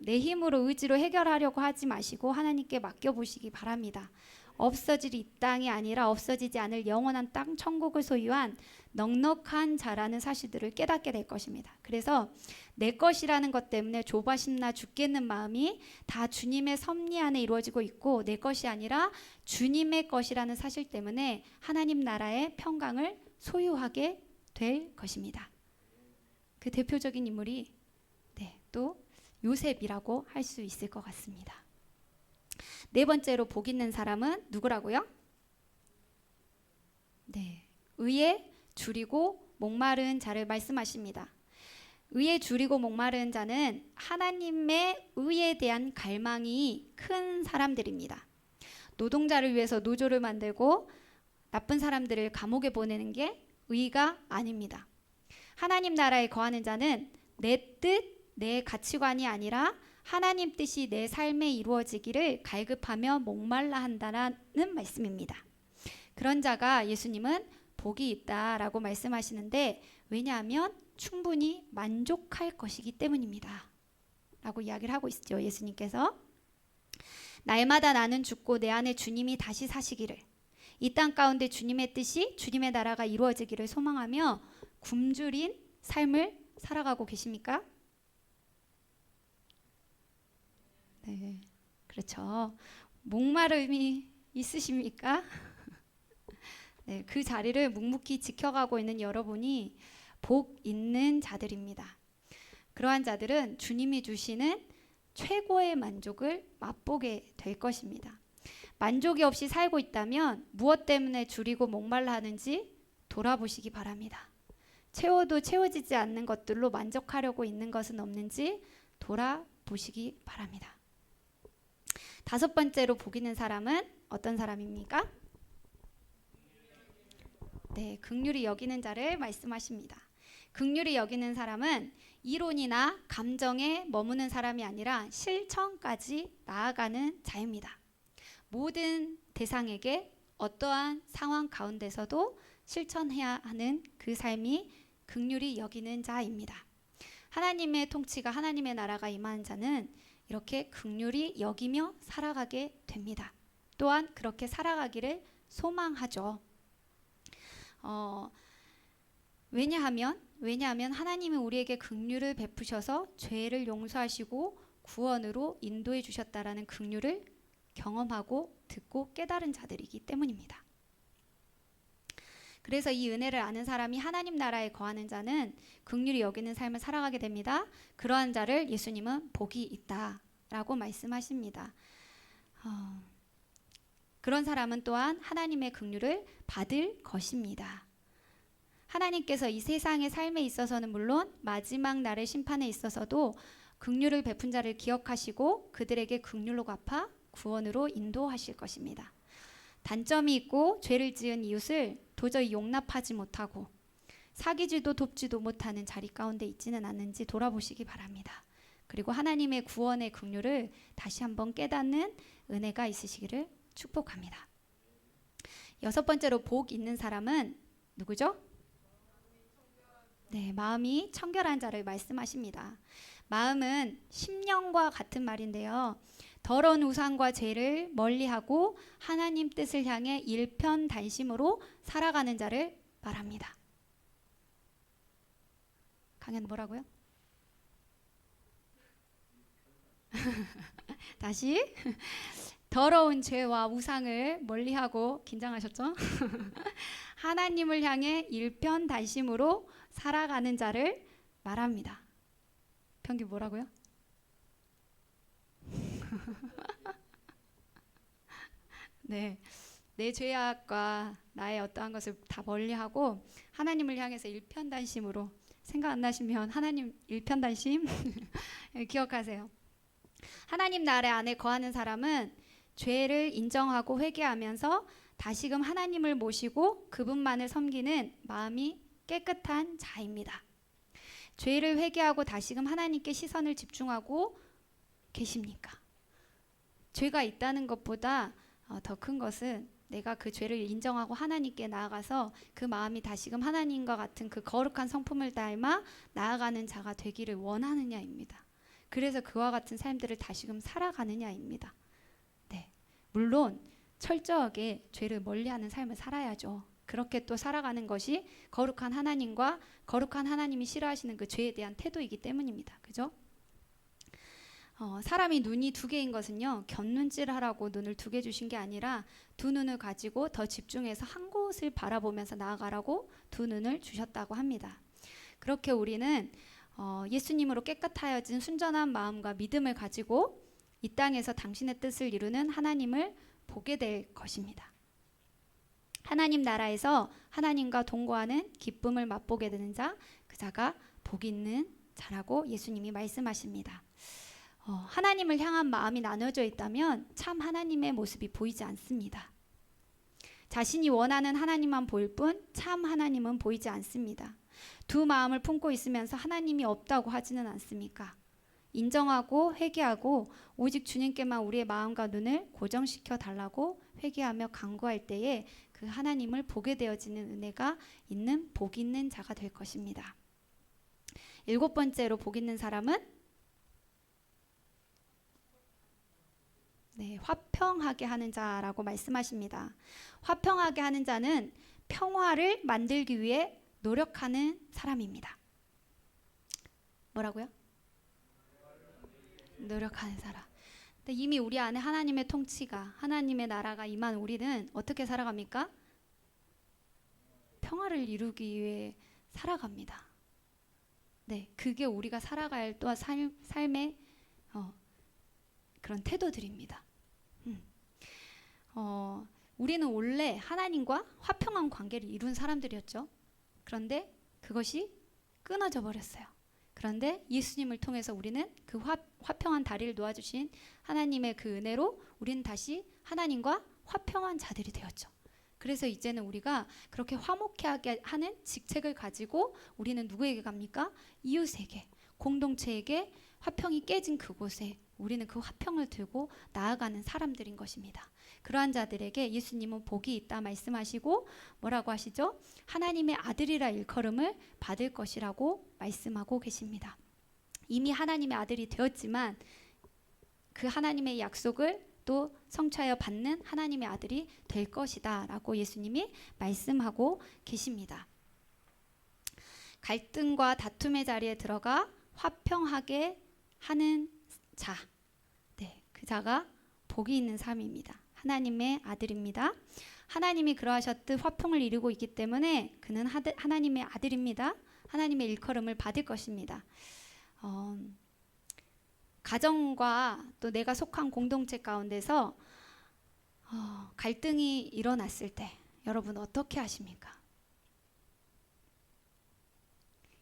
내 힘으로 의지로 해결하려고 하지 마시고 하나님께 맡겨보시기 바랍니다. 없어질 이 땅이 아니라 없어지지 않을 영원한 땅 천국을 소유한 넉넉한 자라는 사실들을 깨닫게 될 것입니다. 그래서 내 것이라는 것 때문에 조바심나 죽겠는 마음이 다 주님의 섭리 안에 이루어지고 있고, 내 것이 아니라 주님의 것이라는 사실 때문에 하나님 나라의 평강을 소유하게 될 것입니다. 그 대표적인 인물이 또 요셉이라고 할 수 있을 것 같습니다. 네 번째로 복 있는 사람은 누구라고요? 의에 줄이고 목마른 자를 말씀하십니다. 의에 줄이고 목마른 자는 하나님의 의에 대한 갈망이 큰 사람들입니다. 노동자를 위해서 노조를 만들고 나쁜 사람들을 감옥에 보내는 게 의가 아닙니다. 하나님 나라에 거하는 자는 내 뜻, 내 가치관이 아니라 하나님 뜻이 내 삶에 이루어지기를 갈급하며 목말라 한다는 말씀입니다. 그런 자가 예수님은 복이 있다라고 말씀하시는데, 왜냐하면 충분히 만족할 것이기 때문입니다 라고 이야기를 하고 있죠, 예수님께서. 날마다 나는 죽고 내 안에 주님이 다시 사시기를, 이 땅 가운데 주님의 뜻이, 주님의 나라가 이루어지기를 소망하며 굶주린 삶을 살아가고 계십니까? 네, 그렇죠. 목마름이 있으십니까? 네, 그 자리를 묵묵히 지켜가고 있는 여러분이 복 있는 자들입니다. 그러한 자들은 주님이 주시는 최고의 만족을 맛보게 될 것입니다. 만족이 없이 살고 있다면 무엇 때문에 줄이고 목말라 하는지 돌아보시기 바랍니다. 채워도 채워지지 않는 것들로 만족하려고 있는 것은 없는지 돌아보시기 바랍니다. 다섯 번째로 복 있는 사람은 어떤 사람입니까? 네, 긍휼히 여기는 자를 말씀하십니다. 긍휼히 여기는 사람은 이론이나 감정에 머무는 사람이 아니라 실천까지 나아가는 자입니다. 모든 대상에게 어떠한 상황 가운데서도 실천해야 하는 그 삶이 긍휼히 여기는 자입니다. 하나님의 통치가, 하나님의 나라가 임하는 자는 이렇게 긍휼히 여기며 살아가게 됩니다. 또한 그렇게 살아가기를 소망하죠. 왜냐하면 하나님은 우리에게 긍휼을 베푸셔서 죄를 용서하시고 구원으로 인도해 주셨다라는 긍휼을 경험하고 듣고 깨달은 자들이기 때문입니다. 그래서 이 은혜를 아는 사람이 하나님 나라에 거하는 자는 긍휼히 여기는 삶을 살아가게 됩니다. 그러한 자를 예수님은 복이 있다라고 말씀하십니다. 그런 사람은 또한 하나님의 긍휼을 받을 것입니다. 하나님께서 이 세상의 삶에 있어서는 물론 마지막 날의 심판에 있어서도 긍휼을 베푼 자를 기억하시고 그들에게 긍휼로 갚아 구원으로 인도하실 것입니다. 단점이 있고 죄를 지은 이웃을 도저히 용납하지 못하고 사귀지도 돕지도 못하는 자리 가운데 있지는 않는지 돌아보시기 바랍니다. 그리고 하나님의 구원의 긍휼을 다시 한번 깨닫는 은혜가 있으시기를 축복합니다. 여섯 번째로 복 있는 사람은 누구죠? 네, 마음이 청결한 자를 말씀하십니다. 마음은 심령과 같은 말인데요. 더러운 우상과 죄를 멀리하고 하나님 뜻을 향해 일편단심으로 살아가는 자를 말합니다. 강연 뭐라고요? 다시. 더러운 죄와 우상을 멀리하고, 긴장하셨죠? 하나님을 향해 일편단심으로 살아가는 자를 말합니다. 평균 뭐라고요? 네, 내 죄악과 나의 어떠한 것을 다 멀리하고 하나님을 향해서 일편단심으로, 생각 안 나시면 하나님 일편단심 기억하세요. 하나님 나라 안에 거하는 사람은 죄를 인정하고 회개하면서 다시금 하나님을 모시고 그분만을 섬기는 마음이 깨끗한 자입니다. 죄를 회개하고 다시금 하나님께 시선을 집중하고 계십니까? 죄가 있다는 것보다 더 큰 것은 내가 그 죄를 인정하고 하나님께 나아가서 그 마음이 다시금 하나님과 같은 그 거룩한 성품을 닮아 나아가는 자가 되기를 원하느냐입니다. 그래서 그와 같은 삶들을 다시금 살아가느냐입니다. 네, 물론 철저하게 죄를 멀리하는 삶을 살아야죠. 그렇게 또 살아가는 것이 거룩한 하나님과 거룩한 하나님이 싫어하시는 그 죄에 대한 태도이기 때문입니다. 그죠? 사람이 눈이 두 개인 것은요, 곁눈질하라고 눈을 두 개 주신 게 아니라 두 눈을 가지고 더 집중해서 한 곳을 바라보면서 나아가라고 두 눈을 주셨다고 합니다. 그렇게 우리는 예수님으로 깨끗하여진 순전한 마음과 믿음을 가지고 이 땅에서 당신의 뜻을 이루는 하나님을 보게 될 것입니다. 하나님 나라에서 하나님과 동거하는 기쁨을 맛보게 되는 자, 그 자가 복 있는 자라고 예수님이 말씀하십니다. 하나님을 향한 마음이 나눠져 있다면 참 하나님의 모습이 보이지 않습니다. 자신이 원하는 하나님만 보일 뿐 참 하나님은 보이지 않습니다. 두 마음을 품고 있으면서 하나님이 없다고 하지는 않습니까? 인정하고 회개하고 오직 주님께만 우리의 마음과 눈을 고정시켜 달라고 회개하며 간구할 때에 그 하나님을 보게 되어지는 은혜가 있는 복 있는 자가 될 것입니다. 일곱 번째로 복 있는 사람은 네, 화평하게 하는 자라고 말씀하십니다. 화평하게 하는 자는 평화를 만들기 위해 노력하는 사람입니다. 뭐라고요? 노력하는 사람. 근데 이미 우리 안에 하나님의 통치가, 하나님의 나라가 임한 우리는 어떻게 살아갑니까? 평화를 이루기 위해 살아갑니다. 네, 그게 우리가 살아갈 또한 삶의 그런 태도들입니다. 우리는 원래 하나님과 화평한 관계를 이룬 사람들이었죠. 그런데 그것이 끊어져 버렸어요. 그런데 예수님을 통해서 우리는 그 화평한 다리를 놓아주신 하나님의 그 은혜로 우리는 다시 하나님과 화평한 자들이 되었죠. 그래서 이제는 우리가 그렇게 화목하게 하는 직책을 가지고 우리는 누구에게 갑니까? 이웃에게, 공동체에게 화평이 깨진 그곳에 우리는 그 화평을 들고 나아가는 사람들인 것입니다. 그러한 자들에게 예수님은 복이 있다 말씀하시고 뭐라고 하시죠? 하나님의 아들이라 일컬음을 받을 것이라고 말씀하고 계십니다. 이미 하나님의 아들이 되었지만 그 하나님의 약속을 또 성취하여 받는 하나님의 아들이 될 것이다 라고 예수님이 말씀하고 계십니다. 갈등과 다툼의 자리에 들어가 화평하게 하는 자, 네, 그 자가 복이 있는 삶입니다. 하나님의 아들입니다. 하나님이 그러하셨듯 화평을 이루고 있기 때문에 그는 하나님의 아들입니다. 하나님의 일컬음을 받을 것입니다. 가정과 또 내가 속한 공동체 가운데서 갈등이 일어났을 때 여러분 어떻게 하십니까?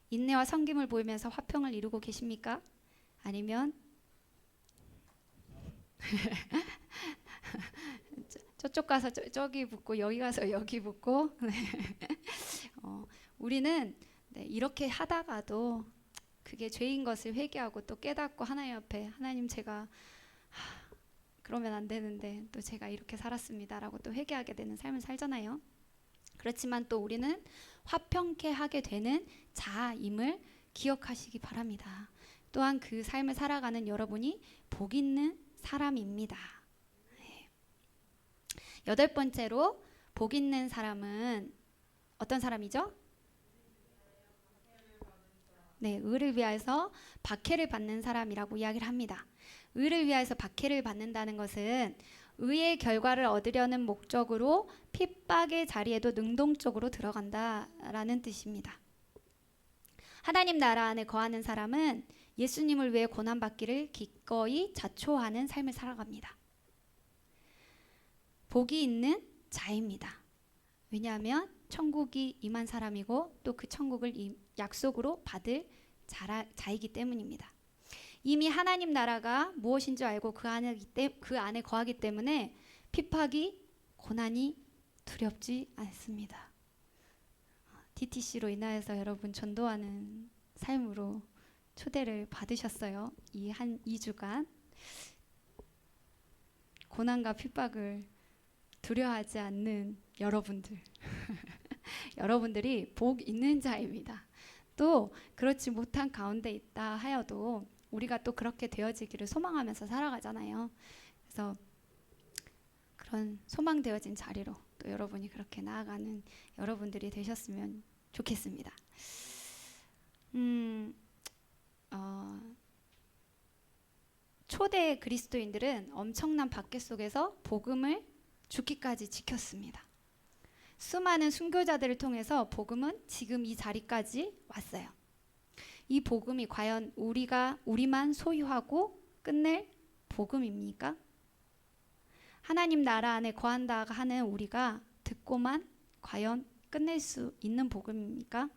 인내와 섬김을 보이면서 화평을 이루고 계십니까? 아니면 저쪽 가서 저기 붙고 여기 가서 여기 붙고 우리는 이렇게 하다가도 그게 죄인 것을 회개하고 또 깨닫고 하나님 앞에 하나님 제가 그러면 안 되는데 또 제가 이렇게 살았습니다라고 또 회개하게 되는 삶을 살잖아요. 그렇지만 또 우리는 화평케 하게 되는 자임을 기억하시기 바랍니다. 또한 그 삶을 살아가는 여러분이 복 있는 사람입니다. 여덟 번째로 복 있는 사람은 어떤 사람이죠? 네, 의를 위하여서 박해를 받는 사람이라고 이야기를 합니다. 의를 위하여서 박해를 받는다는 것은 의의 결과를 얻으려는 목적으로 핍박의 자리에도 능동적으로 들어간다라는 뜻입니다. 하나님 나라 안에 거하는 사람은 예수님을 위해 고난받기를 기꺼이 자초하는 삶을 살아갑니다. 복이 있는 자입니다. 왜냐하면 천국이 임한 사람이고 또 그 천국을 약속으로 받을 자이기 때문입니다. 이미 하나님 나라가 무엇인 줄 알고 그 안에 거하기 때문에 핍박이 고난이 두렵지 않습니다. DTC로 인하여서 여러분 전도하는 삶으로 초대를 받으셨어요. 이 한 2주간 고난과 핍박을 두려워하지 않는 여러분들 여러분들이 복 있는 자입니다. 또 그렇지 못한 가운데 있다 하여도 우리가 또 그렇게 되어지기를 소망하면서 살아가잖아요. 그래서 그런 소망되어진 자리로 또 여러분이 그렇게 나아가는 여러분들이 되셨으면 좋겠습니다. 초대 그리스도인들은 엄청난 박해 속에서 복음을 죽기까지 지켰습니다. 수많은 순교자들을 통해서 복음은 지금 이 자리까지 왔어요. 이 복음이 과연 우리만 소유하고 끝낼 복음입니까? 하나님 나라 안에 거한다 하는 우리가 듣고만 과연 끝낼 수 있는 복음입니까?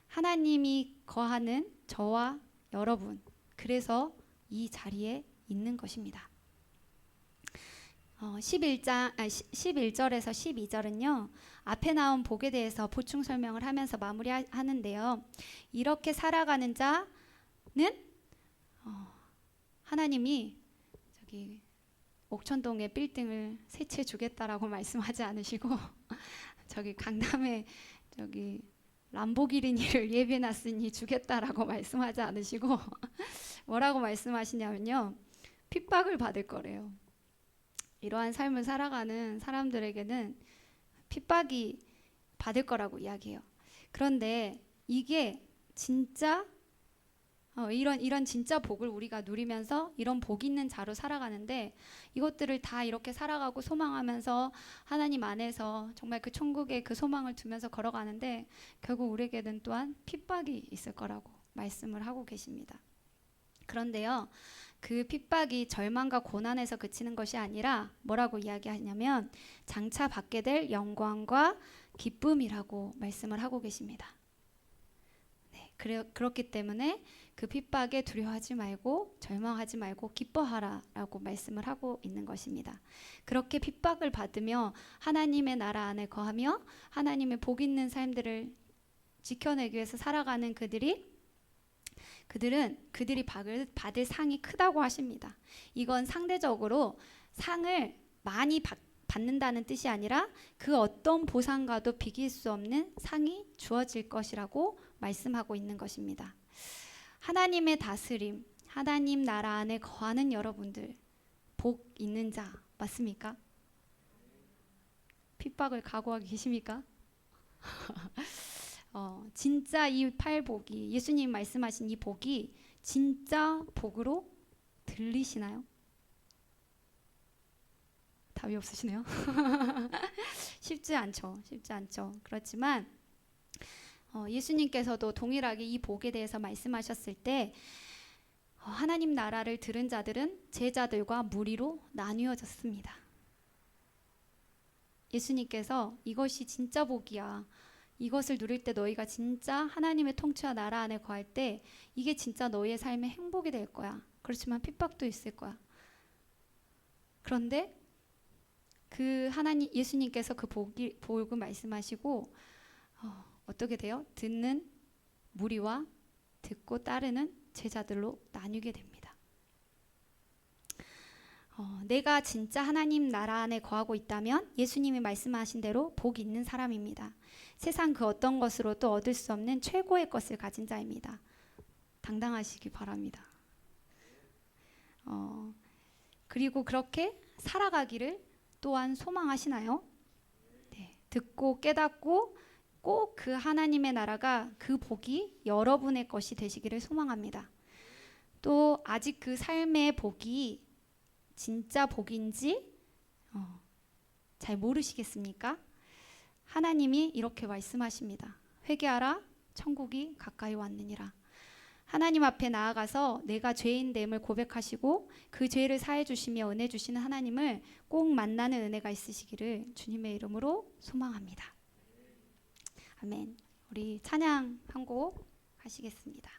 하나님이 거하는 저와 여러분, 그래서 이 자리에 있는 것입니다. 11절에서 12절은요. 앞에 나온 복에 대해서 보충 설명을 하면서 마무리하는데요. 이렇게 살아가는 자는 하나님이 저기 옥천동에 빌딩을 세 채 주겠다라고 말씀하지 않으시고 저기 강남에 저기 람보기니를 예비해놨으니 주겠다라고 말씀하지 않으시고 뭐라고 말씀하시냐면요. 핍박을 받을 거래요. 이러한 삶을 살아가는 사람들에게는 핍박이 받을 거라고 이야기해요. 그런데 이게 진짜 이런 진짜 복을 우리가 누리면서 이런 복 있는 자로 살아가는데, 이것들을 다 이렇게 살아가고 소망하면서 하나님 안에서 정말 그 천국에 그 소망을 두면서 걸어가는데 결국 우리에게는 또한 핍박이 있을 거라고 말씀을 하고 계십니다. 그런데요, 그 핍박이 절망과 고난에서 그치는 것이 아니라 뭐라고 이야기하냐면 장차 받게 될 영광과 기쁨이라고 말씀을 하고 계십니다. 네, 그렇기 때문에 그 핍박에 두려워하지 말고 절망하지 말고 기뻐하라라고 말씀을 하고 있는 것입니다. 그렇게 핍박을 받으며 하나님의 나라 안에 거하며 하나님의 복 있는 삶들을 지켜내기 위해서 살아가는 그들이 받을 상이 크다고 하십니다. 이건 상대적으로 상을 많이 받는다는 뜻이 아니라 그 어떤 보상과도 비길 수 없는 상이 주어질 것이라고 말씀하고 있는 것입니다. 하나님의 다스림, 하나님 나라 안에 거하는 여러분들, 복 있는 자 맞습니까? 핍박을 각오하고 계십니까? 진짜 이 팔복이, 예수님 말씀하신 이 복이 진짜 복으로 들리시나요? 답이 없으시네요. 쉽지 않죠. 그렇지만 예수님께서도 동일하게 이 복에 대해서 말씀하셨을 때 하나님 나라를 들은 자들은 제자들과 무리로 나뉘어졌습니다. 예수님께서 이것이 진짜 복이야, 이것을 누릴 때 너희가 진짜 하나님의 통치와 나라 안에 거할 때 이게 진짜 너희의 삶의 행복이 될 거야. 그렇지만 핍박도 있을 거야. 그런데 예수님께서 그 복을 말씀하시고 어떻게 돼요? 듣는 무리와 듣고 따르는 제자들로 나뉘게 됩니다. 내가 진짜 하나님 나라 안에 거하고 있다면 예수님이 말씀하신 대로 복 있는 사람입니다. 세상 그 어떤 것으로도 얻을 수 없는 최고의 것을 가진 자입니다. 당당하시기 바랍니다. 그리고 그렇게 살아가기를 또한 소망하시나요? 네, 듣고 깨닫고 꼭 그 하나님의 나라가, 그 복이 여러분의 것이 되시기를 소망합니다. 또 아직 그 삶의 복이 진짜 복인지 잘 모르시겠습니까? 하나님이 이렇게 말씀하십니다. 회개하라, 천국이 가까이 왔느니라. 하나님 앞에 나아가서 내가 죄인됨을 고백하시고 그 죄를 사해 주시며 은혜 주시는 하나님을 꼭 만나는 은혜가 있으시기를 주님의 이름으로 소망합니다. 아멘. 우리 찬양 한 곡 하시겠습니다.